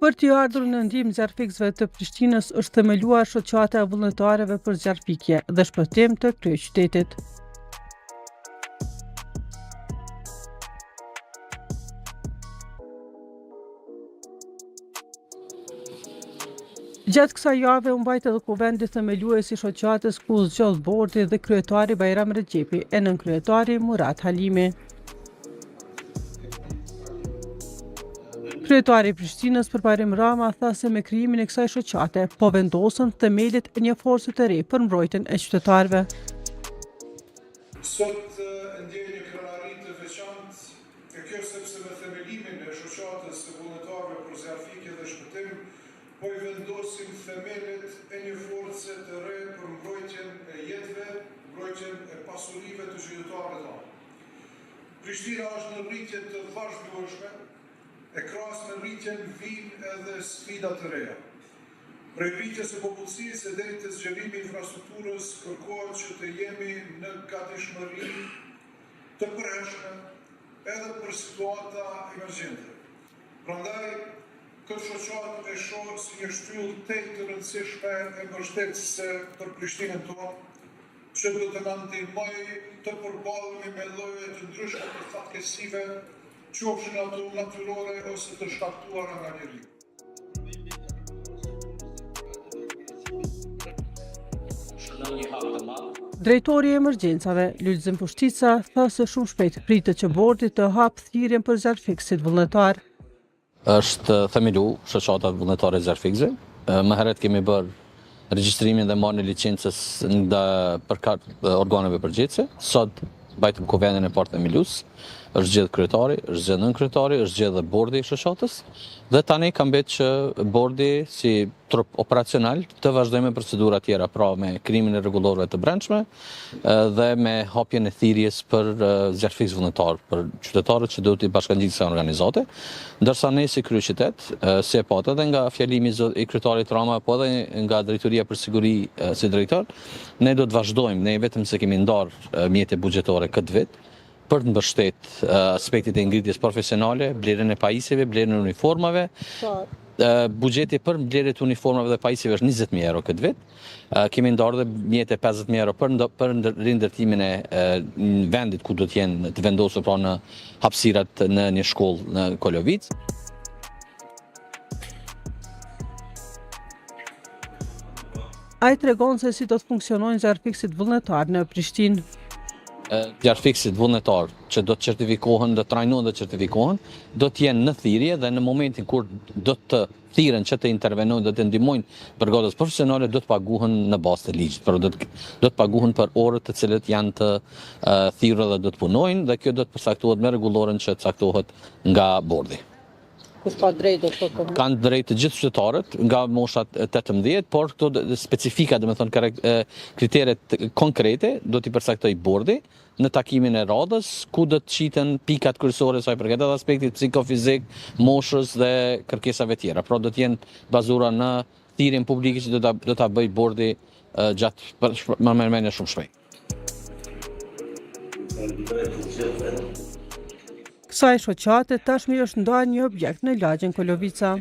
Për t'i ardhur në ndihmë zjarfikësve të Prishtinës është themeluar shoqata e vullnetarëve për zjarfikje dhe shpëtim të kryeqytetit. Gjatë kësaj jave u mbajt edhe kuvendi themelues i shoqatës ku zgjodh bordi dhe kryetari Bajram Rexhepi e nënkryetari Murat Halimi. Kryetari i Prishtinës Përparim Rama tha se me krijimin e kësaj shoqate po vendosën themelit e një force të re për mbrojtjen e qytetarëve. Sot ndjej një krenari të veçantë e kjo sepse me themelimin e shoqatës së vullnetarëve për zjarfikje dhe shpëtim po i vendosim themelet e një force të re për mbrojtjen e jetëve, mbrojtjen e pasurive të qytetarëve tonë. Prishtina është në rritje të vazhdueshme, e krahas me rritjen vijnë edhe sfida të reja. Prej rritjes së popullsisë e deri te zgjerimi i infrastrukturës kërkohet që të jemi në gatishmëri të përhershme edhe për situata emergjente. Prandaj këtë shoqatë e shoh si një shtyllë të rëndësishme e mbështetëse për Prishtinën tonë, që do të na ndihmojë të përballemi me lloje të ndryshme të fatkeqësive, qofshin ato natyrore ose të shkaktuara nga njeriu. Drejtori i emergjencave, Lulzim Pushtica, tha se shumë shpejt pritet që bordi të hapë thirrjen për zjarfikësit vullnetar. Është themelu shoqata vullnetare e zjarfikësve. Më herët kemi bërë regjistrimin dhe marrjen e licencës për organeve përgjithëse. Sot mbajtëm kuvendin e parë themelues, është zgjedh kryetari, është zgjedh nënkryetari, është zgjedh dhe bordi i shoqatës dhe tani ka mbetë që bordi si trup operacional të vazhdojë me procedura tjera, pra me krijimin e rregullovëve të brendshme dhe me hapjen e thirrjes për zjarfikës vullnetar, për qytetarët që duhet i bashkangjiten kësaj organizate, ndërsa ne si kryeqytet, si e patë edhe nga fjalimi i kryetarit Rama, po edhe nga drejtoria për siguri si drejtor, ne do të vazhdojmë, ne vetëm se kemi ndarë mjete buxhetore këtë vit për të mbështet aspektet e ngritjes profesionale, blerjen e pajisjeve, blerjen e uniformave. Buxheti për blerjet e uniformave dhe pajisjeve është 20.000 euro këtë vit. Kemi ndarë dhe mjete 50.000 euro për rindërtimin e vendit ku do të jenë të vendosur pra në hapësirat në një shkollë në Kolovic. Ai tregon se si do të funksionojnë zjarfikësit vullnetar në Prishtinë. Zjarfikësit vullnetar që do të certifikohen, do të trajnohen dhe certifikohen, do të jenë në thirrje dhe në momentin kur do të thirren që të intervenojnë, do të ndihmojnë përgatitjes profesionale, do të paguhen në bazë të ligjit, por do të paguhen për orët të cilët janë të thirrura dhe do të punojnë dhe kjo do të përcaktohet me rregullorën që caktohet nga bordi. Kush ka drejt do të thotë? Kanë drejt të gjithë qytetarët nga moshat 18, por këto specifika, domethënë kriteret konkrete do t'i përcaktoj bordi në takimin e radhës, ku do të qiten pikat kryesore sa i përket edhe aspektit psikofizik, moshës dhe kërkesave tjera. Pra do të jenë bazura në thirrjen publike që do ta bëj bordi gjatë marrëmendje shumë shpejt. Kësaj shoqate tashmë është ndarë një objekt në lagjen Kolovica.